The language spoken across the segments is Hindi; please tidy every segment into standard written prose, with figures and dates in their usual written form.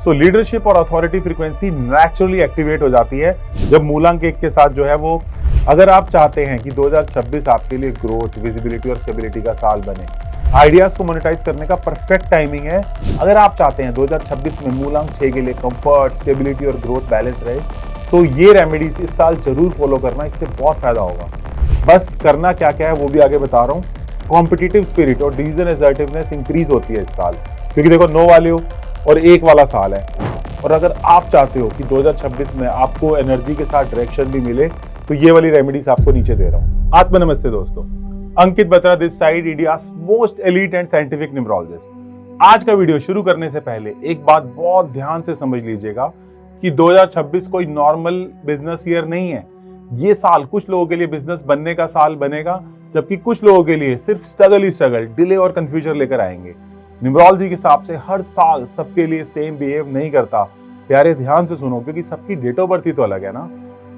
सो लीडरशिप और अथॉरिटी फ्रीक्वेंसी नेचुरली एक्टिवेट हो जाती है जब मूलांक 1 के साथ जो है वो, अगर आप चाहते हैं कि 2026 आपके लिए ग्रोथ, विजिबिलिटी और स्टेबिलिटी का साल बने, आइडियाज को मोनेटाइज करने का परफेक्ट टाइमिंग है। अगर आप चाहते हैं 2026 में मूलांक 6 के लिए कंफर्ट, स्टेबिलिटी और ग्रोथ बैलेंस रहे, तो ये रेमेडीज इस साल जरूर फॉलो करना, इससे बहुत फायदा होगा। बस करना क्या क्या है वो भी आगे बता रहा हूँ। कॉम्पिटिटिव स्पिरिट और डिसीजन असर्टिवनेस इंक्रीज होती है इस साल, क्योंकि देखो 9 वाले हो और 1 वाला साल है। और अगर आप चाहते हो कि 2026 में आपको एनर्जी के साथ डायरेक्शन भी मिले, तो ये वाली रेमेडीज आपको नीचे दे रहा हूँ। आत्म नमस्ते दोस्तों, Ankit Batra this side, India's most elite and scientific numerologist. आज का वीडियो शुरू करने से पहले एक बात बहुत ध्यान से समझ लीजिएगा कि 2026 कोई नॉर्मल बिजनेस ईयर नहीं है। ये साल कुछ लोगों के लिए बिजनेस बनने का साल बनेगा, जबकि कुछ लोगों के लिए सिर्फ स्ट्रगल ही स्ट्रगल, डिले और कंफ्यूजन लेकर आएंगे। न्यूमरोलॉजी के हिसाब से हर साल सबके लिए सेम बिहेव नहीं करता। प्यारे ध्यान से सुनो, क्योंकि सबकी डेट ऑफ बर्थ ही तो अलग है ना।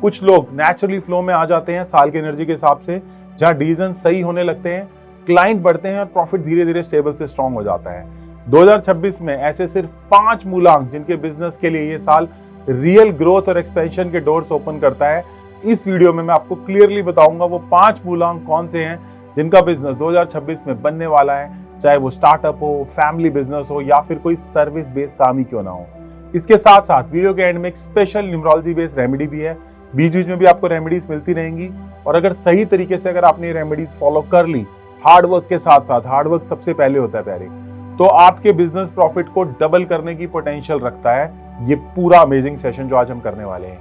कुछ लोग नेचुरली फ्लो में आ जाते हैं साल की एनर्जी के हिसाब से, जहां डिसीजन सही होने लगते हैं, क्लाइंट बढ़ते हैं और प्रॉफिट धीरे धीरे स्टेबल से स्ट्रांग हो जाता है। 2026 में ऐसे सिर्फ 5 मूलांक जिनके बिजनेस के लिए ये साल रियल ग्रोथ और एक्सपेंशन के डोर्स ओपन करता है। इस वीडियो में मैं आपको क्लियरली बताऊंगा वो 5 मूलांक कौन से हैं जिनका बिजनेस 2026 में बनने वाला है, चाहे वो स्टार्टअप हो, फैमिली बिजनेस हो या फिर कोई सर्विस बेस्ड काम ही क्यों ना हो। इसके साथ साथ वीडियो के एंड में एक स्पेशल न्यूमरोलॉजी बेस्ड रेमेडी भी है। बीच बीच में भी आपको रेमेडीज मिलती रहेंगी, और अगर सही तरीके से अगर आपने ये रेमेडीज फॉलो कर ली, हार्ड वर्क के साथ साथ, हार्ड वर्क सबसे पहले होता है प्यारे, तो आपके बिजनेस प्रॉफिट को डबल करने की पोटेंशियल रखता है ये पूरा अमेजिंग सेशन जो आज हम करने वाले हैं।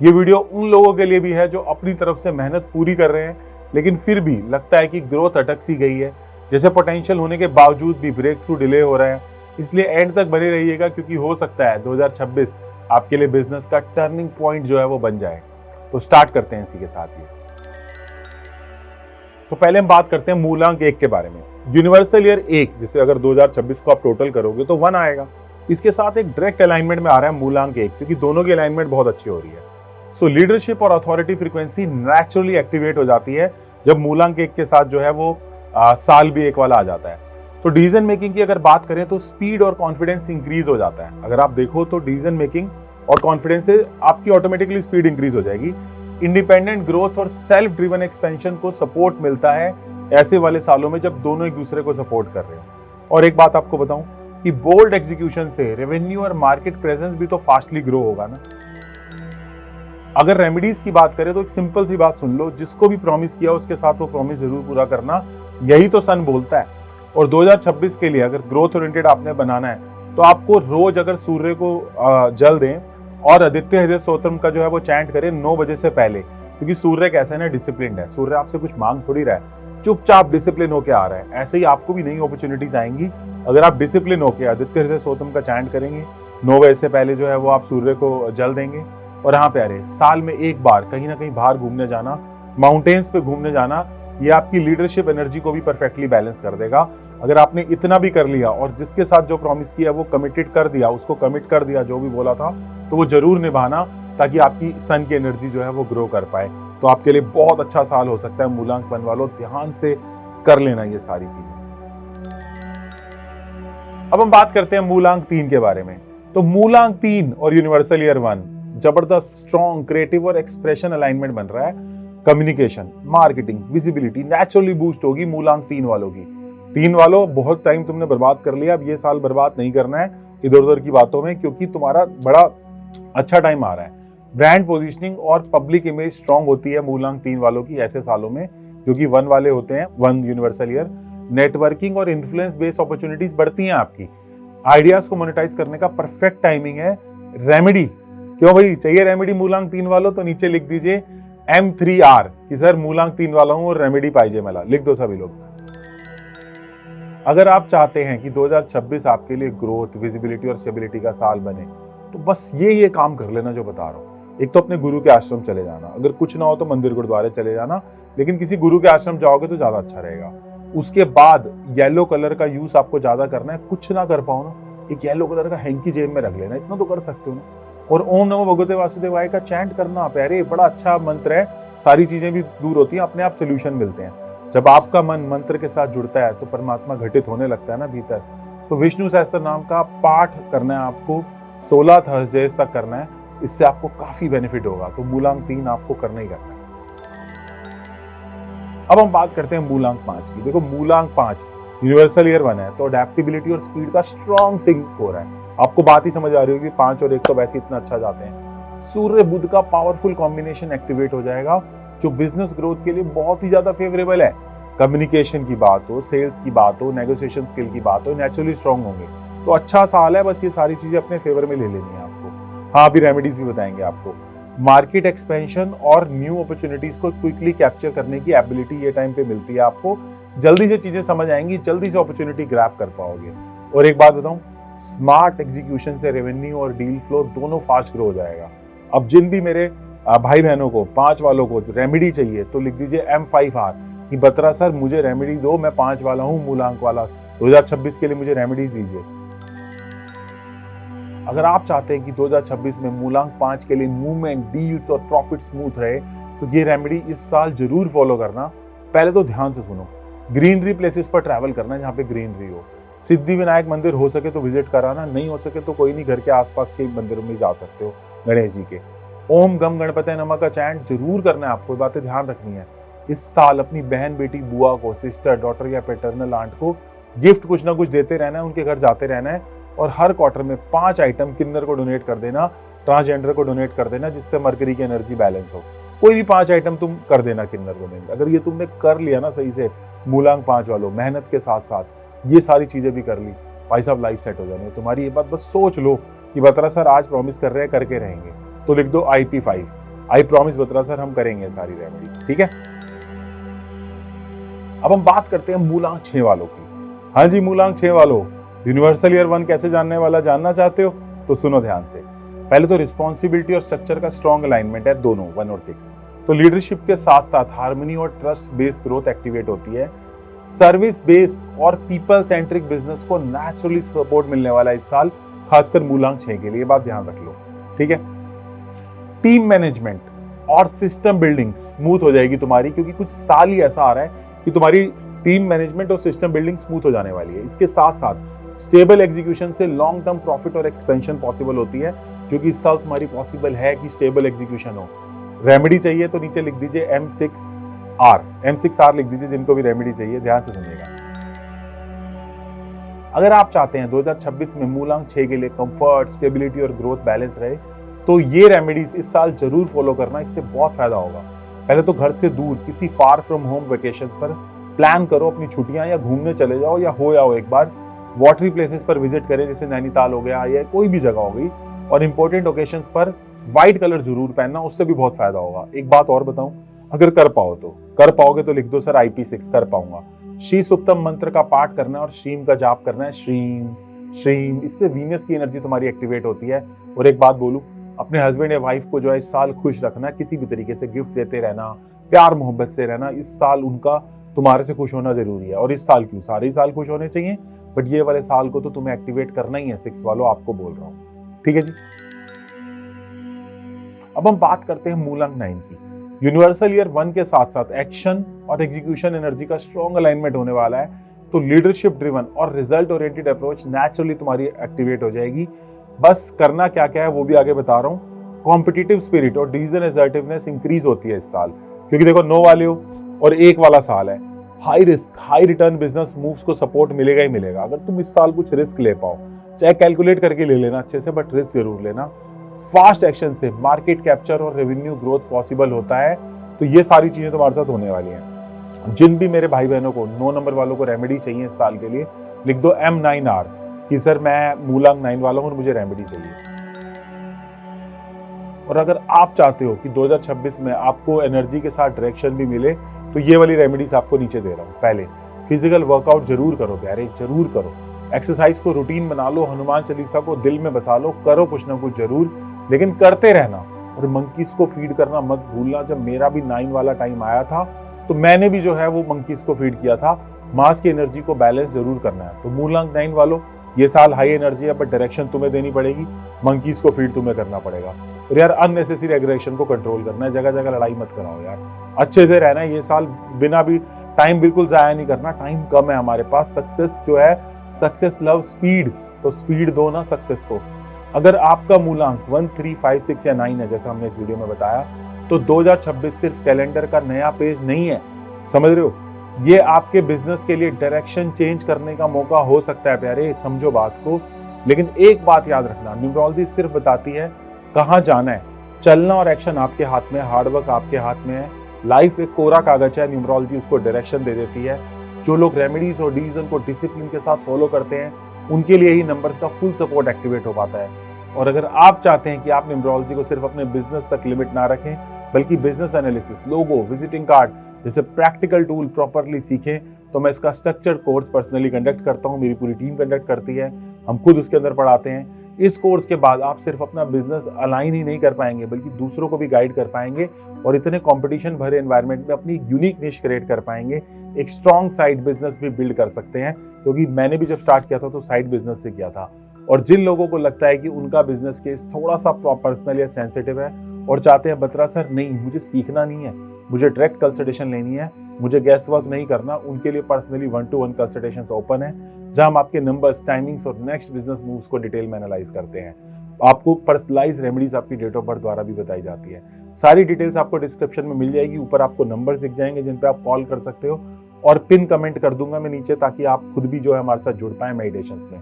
ये वीडियो उन लोगों के लिए भी है जो अपनी तरफ से मेहनत पूरी कर रहे हैं, लेकिन फिर भी लगता है कि ग्रोथ अटक सी गई है, जैसे पोटेंशियल होने के बावजूद भी ब्रेक थ्रू डिले हो रहा है। इसलिए एंड तक बने रहिएगा, क्योंकि हो सकता है 2026 आपके लिए बिजनेस का टर्निंग पॉइंट जो है वो बन जाए। तो स्टार्ट करते हैं इसी के साथ ही। तो पहले हम बात करते हैं मूलांक 1 के बारे में। यूनिवर्सल ईयर 1, जिसे अगर 2026 को आप टोटल करोगे तो 1 आएगा। इसके साथ एक डायरेक्ट अलाइनमेंट में आ रहा है मूलांक 1, क्योंकि दोनों की अलाइनमेंट बहुत अच्छी हो रही है। सो लीडरशिप और अथॉरिटी फ्रीक्वेंसी नेचुरली एक्टिवेट हो जाती है जब मूलांक 1 के साथ जो है वो साल भी 1 वाला आ जाता है। तो डिसीजन मेकिंग की अगर बात करें तो स्पीड और कॉन्फिडेंस इंक्रीज हो जाता है। अगर आप देखो तो डिसीजन मेकिंग और कॉन्फिडेंस से आपकी ऑटोमेटिकली स्पीड इंक्रीज हो जाएगी। इंडिपेंडेंट ग्रोथ और सेल्फ ड्रिवन एक्सपेंशन को सपोर्ट मिलता है ऐसे वाले सालों में जब दोनों एक दूसरे को सपोर्ट कर रहे हो। और एक बात आपको बताऊं कि बोल्ड एग्जीक्यूशन से रेवेन्यू और मार्केट प्रेजेंस भी तो फास्टली ग्रो होगा ना। अगर रेमेडीज की बात करें तो एक सिंपल सी बात सुन लो, जिसको भी प्रॉमिस किया उसके साथ वो प्रॉमिस जरूर पूरा करना, यही तो सन बोलता है। और 2026 के लिए अगर ग्रोथ ओरिएंटेड आपने बनाना है तो आपको रोज अगर सूर्य को जल दें और आदित्य हृदय स्तोत्रम का जो है वो चैंट करें 9 बजे से पहले, क्योंकि सूर्य कैसा है ना, डिसिप्लिन है। सूर्य आपसे कुछ मांग थोड़ी रहा है, चुपचाप डिसिप्लिन होके आ रहा है। ऐसे ही आपको भी नई अपॉर्चुनिटीज आएंगी अगर आप डिसिप्लिन होके आदित्य हृदय स्तोत्रम का चैंट करेंगे। 9 बजे से पहले जो है वो आप सूर्य को जल देंगे। और हाँ प्यारे, साल में एक बार कहीं ना कहीं बाहर घूमने जाना, माउंटेन्स पे घूमने जाना, ये आपकी लीडरशिप एनर्जी को भी परफेक्टली बैलेंस कर देगा। अगर आपने इतना भी कर लिया और जिसके साथ जो प्रॉमिस किया वो कमिटेड कर दिया, उसको कमिट कर दिया जो भी बोला था, तो वो जरूर निभाना, ताकि आपकी सन की एनर्जी जो है वो ग्रो कर पाए। तो आपके लिए बहुत अच्छा साल हो सकता है मूलांक 1 वालों, ध्यान से कर लेना ये सारी चीजें। अब हम बात करते हैं मूलांक 3 के बारे में। तो मूलांक 3 और यूनिवर्सल ईयर 1 जबरदस्त स्ट्रॉन्ग क्रिएटिव और एक्सप्रेशन अलाइनमेंट बन रहा है। Communication, marketing, visibility naturally boost होगी मूलांक 3 वालों की। 3 वालों, बहुत टाइम तुमने बर्बाद कर लिया, अब ये साल बर्बाद नहीं करना है इधर उधर की बातों में, क्योंकि तुम्हारा बड़ा अच्छा टाइम आ रहा है। ब्रांड पोजीशनिंग और पब्लिक इमेज स्ट्रांग होती है मूलांक 3 वालों की ऐसे सालों में, जो कि 1 वाले होते हैं, 1 यूनिवर्सल ईयर। नेटवर्किंग और इन्फ्लुएंस बेस्ड अपॉर्चुनिटीज बढ़ती हैं आपकी। आइडियाज को मोनेटाइज करने का परफेक्ट टाइमिंग है। रेमेडी, क्यों भाई चाहिए रेमेडी मूलांक 3 वालों, तो नीचे लिख दीजिए M3R कि सर मूलांक 3 वाला हूं और रेमेडी पाइजे मला, लिख दो सभी लोग। अगर आप चाहते हैं कि 2026 आपके लिए ग्रोथ, विजिबिलिटी और स्टेबिलिटी का साल बने, तो बस ये काम कर लेना जो बता रहा हूँ। एक तो अपने गुरु के आश्रम चले जाना, अगर कुछ ना हो तो मंदिर गुरुद्वारे चले जाना, लेकिन किसी गुरु के आश्रम जाओगे तो ज्यादा अच्छा रहेगा। उसके बाद येलो कलर का यूज आपको ज्यादा करना है। कुछ ना कर पाओ ना, एक येलो कलर का हैंकी जेब में रख लेना, इतना तो कर सकते हो ना। और ओम नमो भगवते वासुदेवाय का चैंट करना प्यारे, बड़ा अच्छा मंत्र है। सारी चीजें भी दूर होती हैं, अपने आप सोल्यूशन मिलते हैं। जब आपका मन मंत्र के साथ जुड़ता है तो परमात्मा घटित होने लगता है ना भीतर। तो विष्णु सहस्त्र नाम का पाठ करना है आपको 16 थर्सडेज तक करना है। इससे आपको काफी बेनिफिट होगा। तो मूलांक 3 आपको करना ही करना है। अब हम बात करते हैं मूलांक 5 की। देखो मूलांक 5 यूनिवर्सल ईयर 1 है, तो अडेप्टेबिलिटी और स्पीड का स्ट्रॉन्ग सिंक हो रहा है। आपको बात ही समझ आ रही होगी, 5 और 1 तो वैसे इतना अच्छा जाते हैं। सूर्य बुध का पावरफुल कॉम्बिनेशन एक्टिवेट हो जाएगा, जो बिजनेस ग्रोथ के लिए बहुत ही ज्यादा फेवरेबल है। कम्युनिकेशन की बात हो, सेल्स की बात हो, नेगोशिएशन स्किल की बात हो, नेचुरली स्ट्रॉन्ग होंगे। तो अच्छा साल है, बस ये सारी चीजें अपने फेवर में ले लेनी है आपको। हाँ, अभी रेमेडीज भी बताएंगे आपको। मार्केट एक्सपेंशन और न्यू अपॉर्चुनिटीज को क्विकली कैप्चर करने की एबिलिटी ये टाइम पे मिलती है आपको। जल्दी से चीजें समझ आएंगी, जल्दी से अपॉर्चुनिटी ग्रैब कर पाओगे। और एक बात बताऊं, स्मार्ट एग्जीक्यूशन से रेवेन्यू और डील फ्लो दोनों फास्ट ग्रो हो जाएगा। अब जिन भी मेरे भाई बहनों को 5 वालों को रेमेडी चाहिए तो लिख दीजिए M5R कि बत्रा सर मुझे रेमेडी दो, मैं 5 वाला हूँ, मूलांक वाला, 2026 के लिए मुझे रेमेडीज दीजिए। अगर आप चाहते हैं कि 2026 में मूलांक 5 के लिए मूवमेंट, डील्स और प्रॉफिट स्मूथ रहे, तो ये रेमेडी इस साल जरूर फॉलो करना। पहले तो ध्यान से सुनो, ग्रीनरी प्लेसेस पर ट्रैवल करना जहाँ पे ग्रीनरी हो। सिद्धि विनायक मंदिर हो सके तो विजिट कराना, नहीं हो सके तो कोई नहीं, घर के आसपास के मंदिरों में जा सकते हो गणेश जी के। ओम गम गणपति नमः का चैंट जरूर करना है आपको, बातें ध्यान रखनी है। इस साल अपनी बहन, बेटी, बुआ को, सिस्टर, डॉटर या पैटर्नल आंट को गिफ्ट कुछ ना कुछ देते रहना है, उनके घर जाते रहना है। और हर क्वार्टर में 5 आइटम किन्नर को डोनेट कर देना, ट्रांसजेंडर को डोनेट कर देना, जिससे मरकरी की एनर्जी बैलेंस हो। कोई भी 5 आइटम तुम कर देना किन्नर को डोनेट। अगर ये तुमने कर लिया ना सही से, मूलांक 5 वालों, मेहनत के साथ साथ ये सारी चीजें भी कर ली, भाई साहब लाइफ सेट हो जानी है तुम्हारी। ये बात बस सोच लो कि बत्रा सर आज प्रॉमिस कर रहे हैं, करके रहेंगे, तो लिख दो IP5, I promise Batra sir हम करेंगे सारी रेमेडीज, ठीक है। अब हम बात करते हैं मूलांक 6 वालों की। हाँ जी, मूलांक 6 वालों, यूनिवर्सल ईयर 1 कैसे जानने वाला जानना चाहते हो तो सुनो ध्यान से। पहले तो रिस्पॉन्सिबिलिटी और स्ट्रक्चर का स्ट्रॉन्ग अलाइनमेंट है दोनों 1 और 6। तो लीडरशिप के साथ साथ हार्मनी और ट्रस्ट बेस्ड ग्रोथ एक्टिवेट होती है। सर्विस बेस और पीपल सेंट्रिक बिजनेस को नेचुरली सपोर्ट मिलने वाला है इस साल, खासकर मूलांक 6 के लिए। ये बात ध्यान रख लो, ठीक है। टीम मैनेजमेंट और सिस्टम बिल्डिंग स्मूथ हो जाएगी तुम्हारी, क्योंकि कुछ साल ही ऐसा आ रहा है कि तुम्हारी टीम मैनेजमेंट और सिस्टम बिल्डिंग स्मूथ हो जाने वाली है। इसके साथ साथ स्टेबल एग्जीक्यूशन से लॉन्ग टर्म प्रॉफिट और एक्सपेंशन पॉसिबल होती है, जो कि इस साल तुम्हारी पॉसिबल है कि स्टेबल एग्जीक्यूशन हो। रेमेडी चाहिए तो नीचे लिख दीजिए M6R लिख दीजिए, जिनको भी रेमेडी चाहिए ध्यान से सुनिएगा। अगर आप चाहते हैं 2026 में मूलांक 6 के लिए कंफर्ट, स्टेबिलिटी और ग्रोथ बैलेंस रहे, तो ये रेमेडीज इस साल जरूर फॉलो करना, इससे बहुत फायदा होगा। पहले तो घर से दूर किसी फार फ्रॉम होम वेकेशंस पर प्लान करो अपनी छुट्टियां, या घूमने चले जाओ या हो आओ एक बार। वाटरी प्लेसेस पर विजिट करें, जैसे नैनीताल हो गया या कोई भी जगह हो गई। और इंपॉर्टेंट ओकेशंस पर व्हाइट कलर जरूर पहनना, उससे भी बहुत फायदा होगा। एक बात और बताऊं, अगर कर पाओगे तो लिख दो सर IP6 कर पाऊंगा। श्री सुक्तम मंत्र का पाठ करना है और श्रीम का जाप करना है, श्रीम श्रीम। इससे वीनस की एनर्जी तुम्हारी एक्टिवेट होती है। और एक बात बोलूं, अपने हस्बैंड या वाइफ को जो है इस साल खुश रखना, किसी भी तरीके से गिफ्ट देते रहना, प्यार मोहब्बत से रहना। इस साल उनका तुम्हारे से खुश होना जरूरी है। और इस साल क्यों, सारे ही साल खुश होने चाहिए, बट ये वाले साल को तो तुम्हें एक्टिवेट करना ही है। 6 वालों आपको बोल रहा हूं, ठीक है जी। अब हम बात करते हैं मूलांक 9 की। यूनिवर्सल ईयर 1 के साथ साथ एक्शन और एग्जीक्यूशन एनर्जी का स्ट्रॉन्ग अलाइनमेंट होने वाला है। तो लीडरशिप ड्रिवन और रिजल्ट ओरिएंटेड अप्रोच नेचुरली तुम्हारी एक्टिवेट हो जाएगी। बस करना क्या क्या है वो भी आगे बता रहा हूँ। कॉम्पिटिटिव स्पिरिट और डिसीजन असर्टिवनेस इंक्रीज होती है इस साल, क्योंकि देखो 9 वाले हो और 1 वाला साल है। High risk high return business moves को सपोर्ट मिलेगा ही मिलेगा। अगर तुम इस साल कुछ रिस्क ले पाओ, चाहे कैलकुलेट करके ले लेना अच्छे से, बट रिस्क जरूर लेना। फास्ट एक्शन से मार्केट कैप्चर और रेवेन्यू ग्रोथ पॉसिबल होता है। तो ये सारी चीजें तुम्हारे साथ होने वाली हैं। जिन भी मेरे भाई बहनों को 9 नंबर वालों को रेमेडी चाहिए इस साल के लिए, लिख दो M9R कि सर मैं मूलांक 9 वाला हूं और मुझे रेमेडी चाहिए। और अगर आप चाहते हो कि 2026 में आपको एनर्जी के साथ डायरेक्शन भी मिले, तो ये वाली रेमेडीज आपको नीचे दे रहा हूं। पहले फिजिकल वर्कआउट जरूर करो प्यारे, जरूर करो। एक्सरसाइज को रूटीन बना लो, हनुमान चालीसा को दिल में बसा लो, करो कुछ ना कुछ जरूर, लेकिन करते रहना। और मंकीज को फीड करना मत भूलना। जब मेरा भी 9 वाला टाइम आया था तो मैंने भी जो है वो मंकीज को फीड किया था। मास की एनर्जी को बैलेंस जरूर करना है। तो मूलांक 9 वालों, ये साल हाई एनर्जी है, बट डायरेक्शन तुम्हें देनी पड़ेगी, मंकीज को फीड तुम्हें करना पड़ेगा। और यार अननेसेसरी एग्रेशन को कंट्रोल करना है, जगह जगह लड़ाई मत कराओ यार, अच्छे से रहना है ये साल। बिना भी टाइम बिल्कुल जाया नहीं करना, टाइम कम है हमारे पास। सक्सेस जो है, सक्सेस लव स्पीड, तो स्पीड दो ना सक्सेस को। अगर आपका मूलांक 1, 3, 5, 6 या 9 है, जैसा हमने इस वीडियो में बताया, तो 2026 सिर्फ कैलेंडर का नया पेज नहीं है, समझ रहे हो? ये आपके बिजनेस के लिए डायरेक्शन चेंज करने का मौका हो सकता है प्यारे, समझो बात को। लेकिन एक बात याद रखना, न्यूमरोलॉजी सिर्फ बताती है कहाँ जाना है, चलना और एक्शन आपके हाथ में है, हार्डवर्क आपके हाथ में है। लाइफ एक कोरा कागज है, न्यूमरोलॉजी उसको डायरेक्शन दे देती है। जो लोग रेमेडीज और डिसीजन को डिसिप्लिन के साथ फॉलो करते हैं, उनके लिए ही नंबर्स का फुल सपोर्ट एक्टिवेट हो पाता है। और अगर आप चाहते हैं कि आप न्यूमरोलॉजी को सिर्फ अपने बिजनेस तक लिमिट ना रखें, बल्कि बिजनेस एनालिसिस, लोगो, विजिटिंग कार्ड जैसे प्रैक्टिकल टूल प्रॉपरली सीखें, तो मैं इसका स्ट्रक्चर्ड कोर्स पर्सनली कंडक्ट करता हूं, मेरी पूरी टीम कंडक्ट करती है, हम खुद उसके अंदर पढ़ाते हैं। इस कोर्स के बाद आप सिर्फ अपना बिजनेस अलाइन ही नहीं कर पाएंगे, बल्कि दूसरों को भी गाइड कर पाएंगे और इतने कंपटीशन भरे एनवायरनमेंट में अपनी यूनिक निश क्रिएट कर पाएंगे, एक स्ट्रॉन्ग साइड बिजनेस भी बिल्ड कर सकते हैं। क्योंकि मैंने भी जब स्टार्ट किया था तो साइड बिजनेस से किया था। और जिन लोगों को लगता है कि उनका बिजनेस केस थोड़ा सा पर्सनल या सेंसिटिव है और चाहते हैं बत्रा सर नहीं, मुझे सीखना नहीं है, मुझे डायरेक्ट कंसल्टेशन लेनी है, मुझे गैस वर्क नहीं करना, उनके लिए पर्सनली 1-to-1 कंसल्टेशंस ओपन है, जहां हम आपके नंबर्स, टाइमिंग्स और नेक्स्ट बिजनेस मूव्स को डिटेल में एनालाइज करते हैं। आपको पर्सनलाइज रेमेडीज आपकी डेट ऑफ बर्थ द्वारा भी बताई जाती है। सारी डिटेल्स आपको डिस्क्रिप्शन में मिल जाएगी, ऊपर आपको नंबर्स दिख जाएंगे जिन पे आप कॉल कर सकते हो, और पिन कमेंट कर दूंगा मैं नीचे, ताकि आप खुद भी जो है हमारे साथ जुड़ पाए मेडिटेशंस में।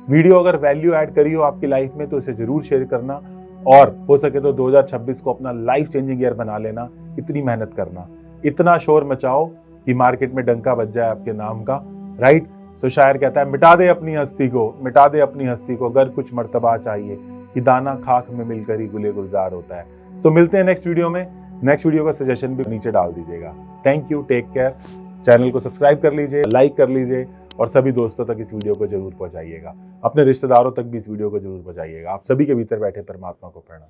वीडियो अगर वैल्यू ऐड करी हो आपकी लाइफ में तो इसे जरूर शेयर करना, और हो सके तो 2026 को अपना लाइफ चेंजिंग ईयर बना लेना। इतनी मेहनत करना, इतना शोर मचाओ कि मार्केट में डंका बज जाए आपके नाम का, राइट? सो शायर कहता है, मिटा दे अपनी हस्ती को, मिटा दे अपनी हस्ती को, अगर कुछ मर्तबा चाहिए कि दाना खाक में मिलकर ही गुले गुलजार होता है। सो मिलते हैं नेक्स्ट वीडियो में। नेक्स्ट वीडियो का सजेशन भी नीचे डाल दीजिएगा। Thank you, take care. Channel को सब्सक्राइब कर लीजिए, लाइक कर लीजिए, और सभी दोस्तों तक इस वीडियो को जरूर पहुंचाइएगा। अपने रिश्तेदारों तक भी इस वीडियो को जरूर पहुंचाइएगा। आप सभी के भीतर बैठे परमात्मा को प्रणाम।